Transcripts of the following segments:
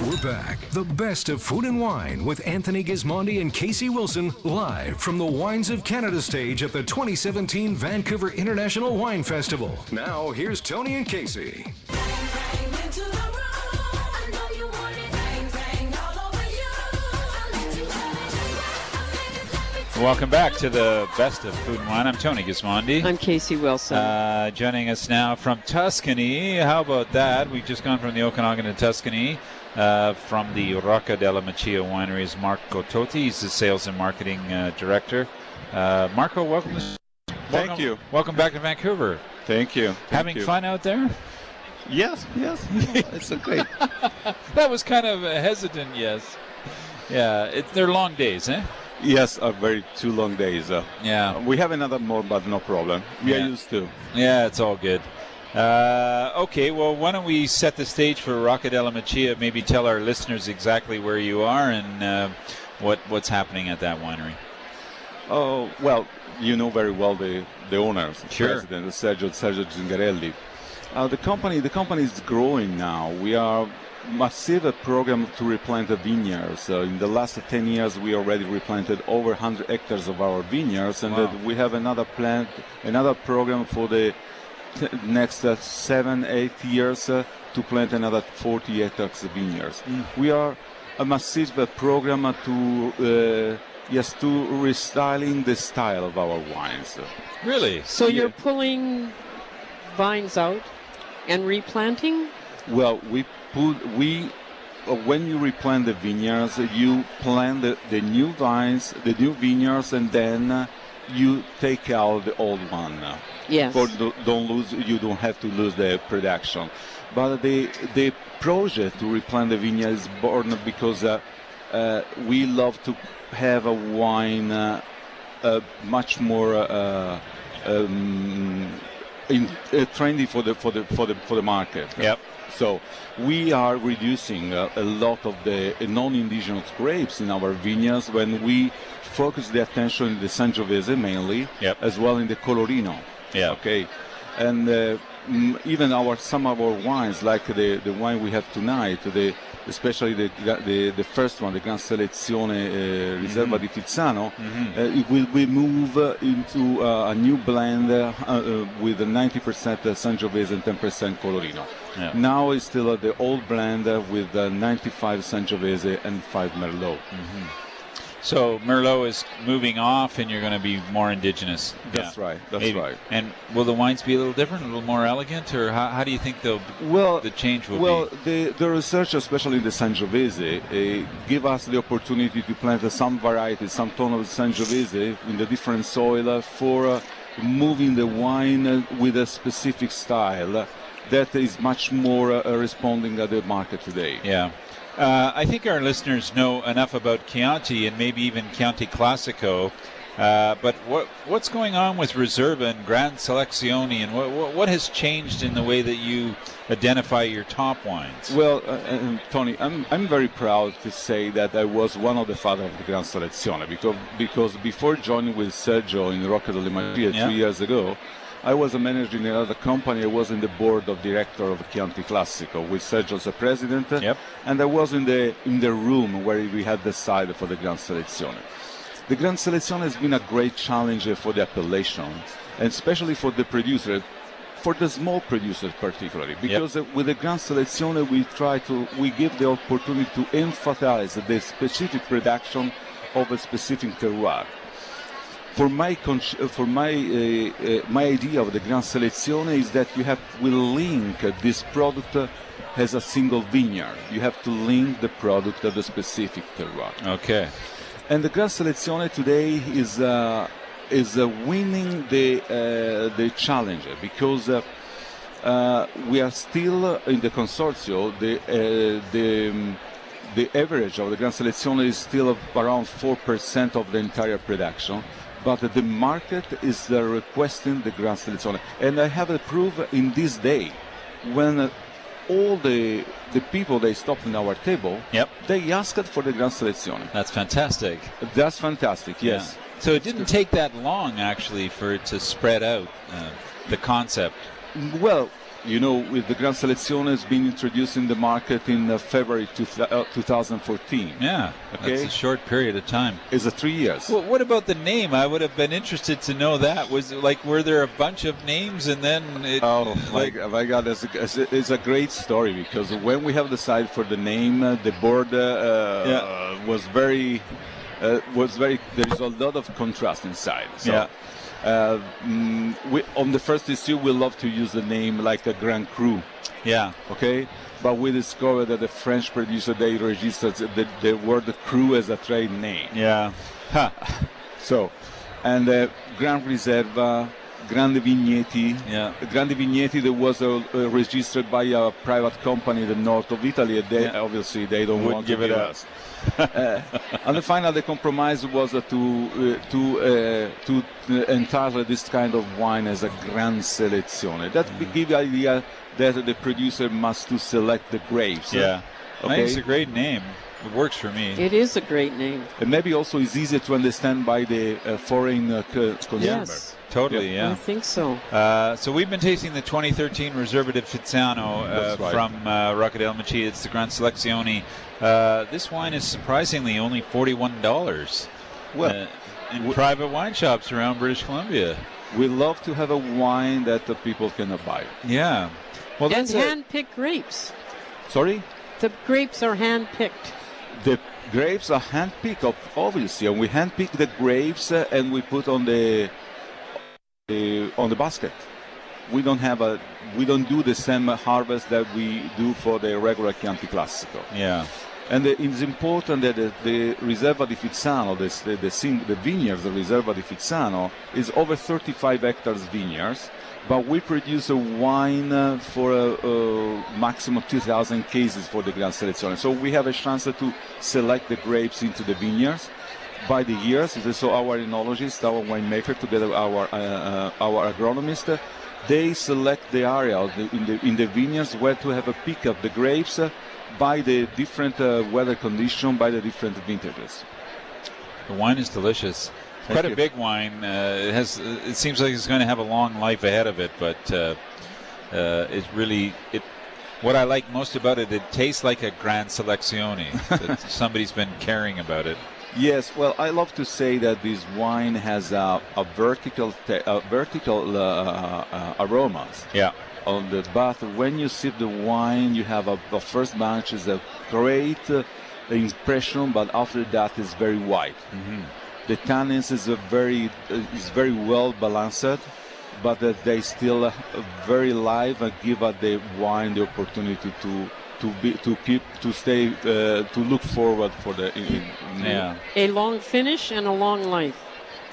We're back. The best of food and wine with Anthony Gismondi and Kasey Wilson, live from the Wines of Canada stage at the 2017 Vancouver International Wine Festival. Now, here's Tony and Kasey. Welcome back to the best of food and wine. I'm Tony Gismondi. I'm Kasey Wilson. Joining us now from Tuscany. How about that? We've just gone from the Okanagan to Tuscany. From the Rocca delle Macie winery is Marco Toti. He's the sales and marketing director. Marco, welcome. Thank you. Welcome back to Vancouver. Thank you. Having fun out there? Yes. It's okay. That was kind of a hesitant yes. Yeah, they're long days, eh? Yes, very 2 long days. Yeah. We have another more, but no problem. We are used to. Yeah, it's all good. Okay, well, why don't we set the stage for Rocca delle Macie? Maybe tell our listeners exactly where you are and what's happening at that winery. Oh, well, you know very well the owners, the Sure. president, Sergio Zingarelli. The company is growing now. We are massive program to replant the vineyards. In the last 10 years, we already replanted over 100 hectares of our vineyards, and Wow. we have another program for the next 7-8 years to plant another 40 hectares of vineyards. We are a massive program to restyling the style of our wines. Really? So you're pulling vines out and replanting? Well, when you replant the vineyards, you plant the new vines, the new vineyards, and then you take out the old one. Yes. You don't have to lose the production. But the project to replant the vineyard is born because we love to have a wine much more trendy for the market. Yep. So we are reducing a lot of the non-indigenous grapes in our vineyards when we focus the attention in the Sangiovese mainly, as well in the Colorino. Yeah. Okay. And even some of our wines, like the wine we have tonight, especially the first one, the Gran Selezione Riserva di Fizzano, we move into a new blend with 90% Sangiovese and 10% Colorino. Yeah. Now it's still the old blend with 95 Sangiovese and 5 Merlot. So Merlot is moving off, and you're going to be more indigenous. That's right. That's Maybe. right. And will the wines be a little different, a little more elegant, or how do you think the change will be? Well, the research, especially in the Sangiovese, give us the opportunity to plant some varieties, some tone of Sangiovese in the different soil for moving the wine with a specific style that is much more responding at the market today. Yeah. I think our listeners know enough about Chianti and maybe even Chianti Classico, but what's going on with Riserva and Gran Selezione, and what has changed in the way that you identify your top wines? Well, Tony, I'm very proud to say that I was one of the fathers of the Gran Selezione because before joining with Sergio in Rocca delle Macie 3 years ago, I was a manager in another company. I was in the board of director of Chianti Classico with Sergio as a president, and I was in the room where we had decided for the Gran Selezione. The Gran Selezione has been a great challenge for the appellation, and especially for the producer, for the small producers particularly, because with the Gran Selezione we give the opportunity to emphasize the specific production of a specific terroir. For my idea of the Gran Selezione is that we link this product as a single vineyard. You have to link the product at a specific terroir. Okay. And the Gran Selezione today is winning the challenge because we are still in the consortium. The average of the Gran Selezione is still around 4% of the entire production. But the market is requesting the Gran Selezione. And I have a proof in this day when all the people they stopped in our table, they asked for the Gran Selezione. That's fantastic. That's fantastic, yes. Yeah. So it didn't take that long, actually, for it to spread out, the concept. Well, You know, with the Gran Selezione has been introduced in the market in February 2014. Yeah, okay? That's a short period of time. It's 3 years. Well, what about the name? I would have been interested to know that. Was it like, were there a bunch of names and then it... Oh, my God, it's a great story, because when we have decided for the name, the board was very, there is a lot of contrast inside. So. Yeah. On the first issue, we love to use the name like a Grand Cru. Yeah. Okay? But we discovered that the French producer, they registered the word Cru as a trade name. Yeah. Huh. So, and Grand Riserva, Grande Vigneti. Yeah. Grande Vigneti, that was registered by a private company in the north of Italy. And they obviously they don't want to give it us. And the final, the compromise was to entitle this kind of wine as a Gran Selezione. That give the idea that the producer must to select the grapes. Yeah, okay? I think it's a great name. It works for me. It is a great name. And maybe also is easier to understand by the foreign consumer. Yes. Totally, yeah. I think so. So we've been tasting the 2013 Reserva di Fizzano from Rocca delle Macie. It's the Gran Selezione. This wine is surprisingly only $41. Well, in private wine shops around British Columbia. We love to have a wine that the people can buy. Yeah. Well, and that's hand-picked grapes. Sorry? The grapes are hand-picked. The grapes are hand-picked, obviously, and we hand-pick the grapes and we put on the basket. We don't do the same harvest that we do for the regular Chianti Classico. Yeah. And it's important that the Riserva di Fizzano, the vineyards of Riserva di Fizzano, is over 35 hectares vineyards, but we produce a wine for a maximum 2,000 cases for the Gran Selezione. So we have a chance to select the grapes into the vineyards by the years. So our enologist, our winemaker, together with our agronomist, they select the area in the vineyards where to have a pick of the grapes by the different weather condition, by the different vintages. The wine is delicious. Quite a big wine. It seems like it's going to have a long life ahead of it, but it's really what I like most about it. It tastes like a Gran Selezione. That somebody's been caring about it. Yes, well, I love to say that this wine has a vertical aromas. Yeah. On the bath, when you sip the wine, you have a first bunch is a great impression, but after that is very white. Mm-hmm. The tannins is very well balanced, but they still very live and give the wine the opportunity to look forward for a long finish and a long life.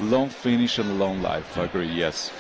Long finish and long life. I agree. Yes.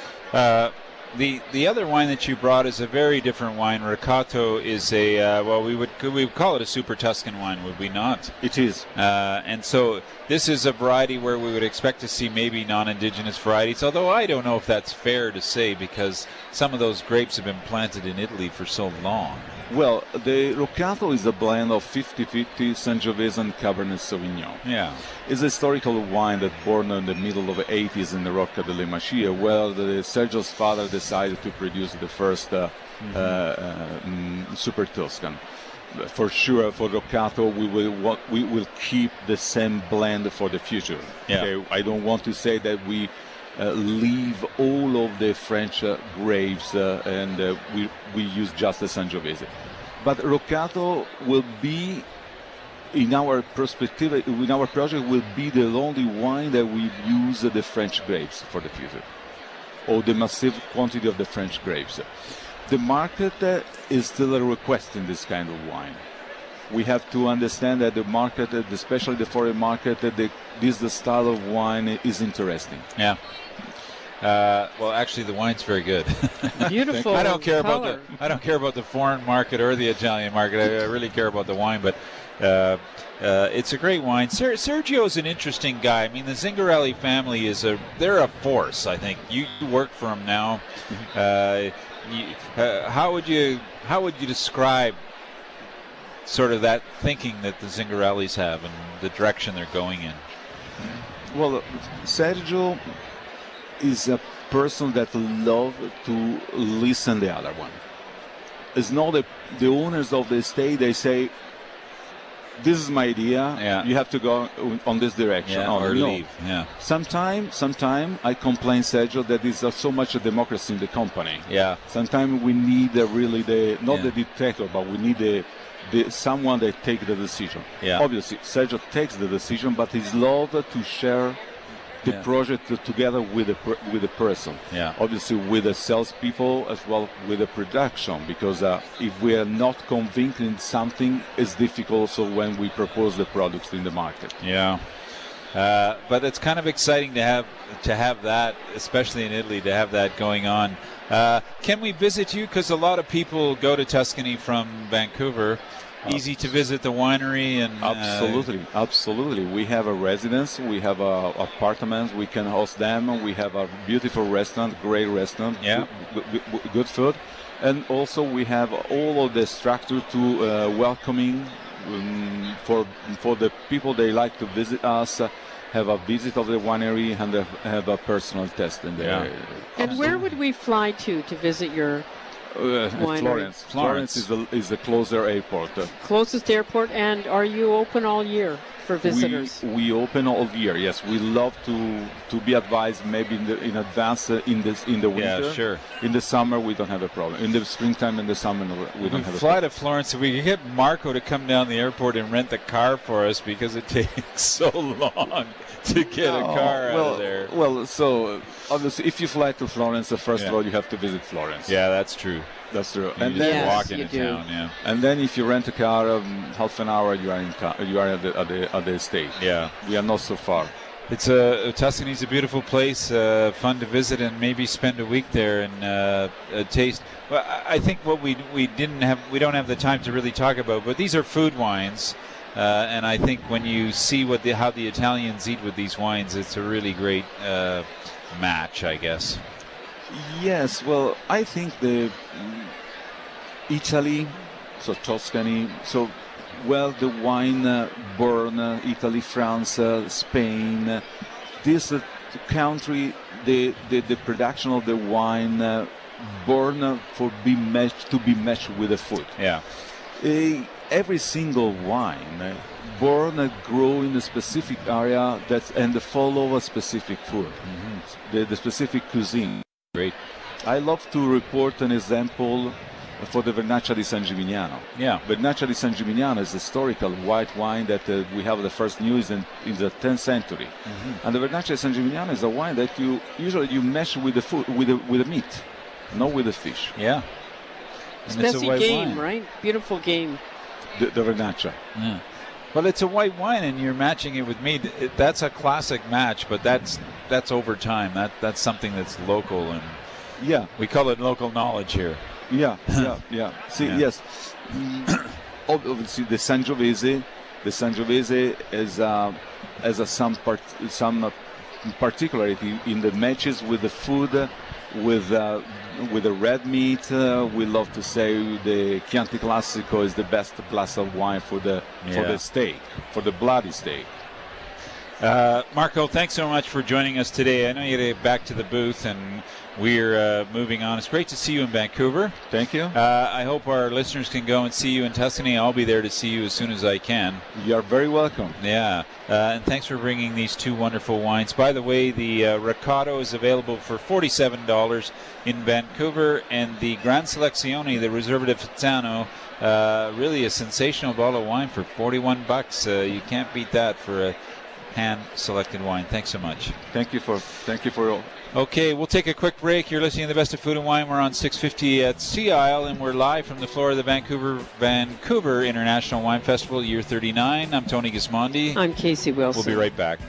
The other wine that you brought is a very different wine. Roccato is we would call it a super Tuscan wine, would we not? It is. And so this is a variety where we would expect to see maybe non-indigenous varieties, although I don't know if that's fair to say because some of those grapes have been planted in Italy for so long. Well, the Roccato is a blend of 50-50 Sangiovese and Cabernet Sauvignon. Yeah. It's a historical wine that born in the middle of the 80s in the Rocca delle Macie, where Sergio's father decided to produce the first Super Tuscan. For sure, for Roccato, we will keep the same blend for the future. Yeah. Okay? I don't want to say that we leave all of the French grapes and we use just the Sangiovese. But Roccato will be, in our perspective, in our project, will be the only wine that we use the French grapes for the future, or the massive quantity of the French grapes. The market is still requesting this kind of wine. We have to understand that the market, especially the foreign market, this style of wine is interesting. Yeah. Well, actually, the wine's very good. Beautiful. I don't care about the foreign market or the Italian market. I really care about the wine, but it's a great wine. Sergio's an interesting guy. I mean, the Zingarelli family they're a force. I think you work for them now. How would you describe sort of that thinking that the Zingarellis have and the direction they're going in? Well, Sergio is a person that loves to listen to the other one. it's not the owners of the estate. They say, this is my idea. Yeah. You have to go on this direction. Yeah, or leave. Yeah. Sometime I complain, Sergio, that there's so much democracy in the company. Yeah. Sometimes we need really not Yeah. the dictator, but we need someone that take the decision. Yeah. Obviously, Sergio takes the decision, but he's loved to share the project together with the person. Yeah. Obviously, with the salespeople as well with the production, because if we are not convinced in something, it's difficult. So when we propose the products in the market. Yeah. But it's kind of exciting to have that, especially in Italy, to have that going on. Can we visit you? Because a lot of people go to Tuscany from Vancouver. Easy to visit the winery and absolutely. We have a residence, we have apartments, we can host them. We have a beautiful restaurant, great restaurant, good food, and also we have all of the structure to welcoming for the people they like to visit us. Have a visit of the winery and have a personal test in there. And where would we fly to visit your Florence. Florence is the closer airport. Closest airport. And are you open all year for visitors? We open all year. Yes, we love to be advised maybe in advance in the winter. Yeah, sure. In the summer we don't have a problem. In the springtime and the summer we don't have a problem. Fly to Florence. If we could get Marco to come down the airport and rent the car for us, because it takes so long to get a car out of there. Well, so obviously, if you fly to Florence, first of all, you have to visit Florence. Yeah, that's true. That's true. And then walk into town. Yeah. And then if you rent a car, half an hour you are in you are at the estate. Yeah. We are not so far. It's Tuscany's a beautiful place, fun to visit, and maybe spend a week there and taste. Well, I think what we don't have the time to really talk about, but these are food wines. And I think when you see how the Italians eat with these wines, it's a really great match, I guess. Yes, well, I think Italy, so Tuscany, the wine born Italy, France, Spain, this country, the production of the wine born to be matched with the food. Yeah. Every single wine born grow in a specific area and follow a specific food, the specific cuisine. Great. I love to report an example for the Vernaccia di San Gimignano. Yeah. Vernaccia di San Gimignano is a historical white wine that we have the first news in the 10th century. And the Vernaccia di San Gimignano is a wine that you usually mash with the food, with the meat, not with the fish. Yeah. And it's a game, wine. Right? Beautiful game. The Vernaccia. Yeah. Well, it's a white wine, and you're matching it with meat. That's a classic match, but that's over time. That's something that's local, and we call it local knowledge here. Yeah. See, yes. Obviously, the Sangiovese has some particularity in the matches with the food. With the red meat, we love to say the Chianti Classico is the best glass of wine for the steak, for the bloody steak. Marco, thanks so much for joining us today. I know you had to get back to the booth, and we're moving on. It's great to see you in Vancouver. Thank you. I hope our listeners can go and see you in Tuscany. I'll be there to see you as soon as I can. You are very welcome. Yeah, and thanks for bringing these two wonderful wines. By the way, the Rocca is available for $47 in Vancouver, and the Gran Selezione, the Reserva di Fizzano, really a sensational bottle of wine for $41. You can't beat that for a hand-selected wine. Thanks so much. Thank you for all. Okay, we'll take a quick break. You're listening to The Best of Food and Wine. We're on 650 at CISL, and we're live from the floor of the Vancouver International Wine Festival, year 39. I'm Tony Gismondi. I'm Kasey Wilson. We'll be right back.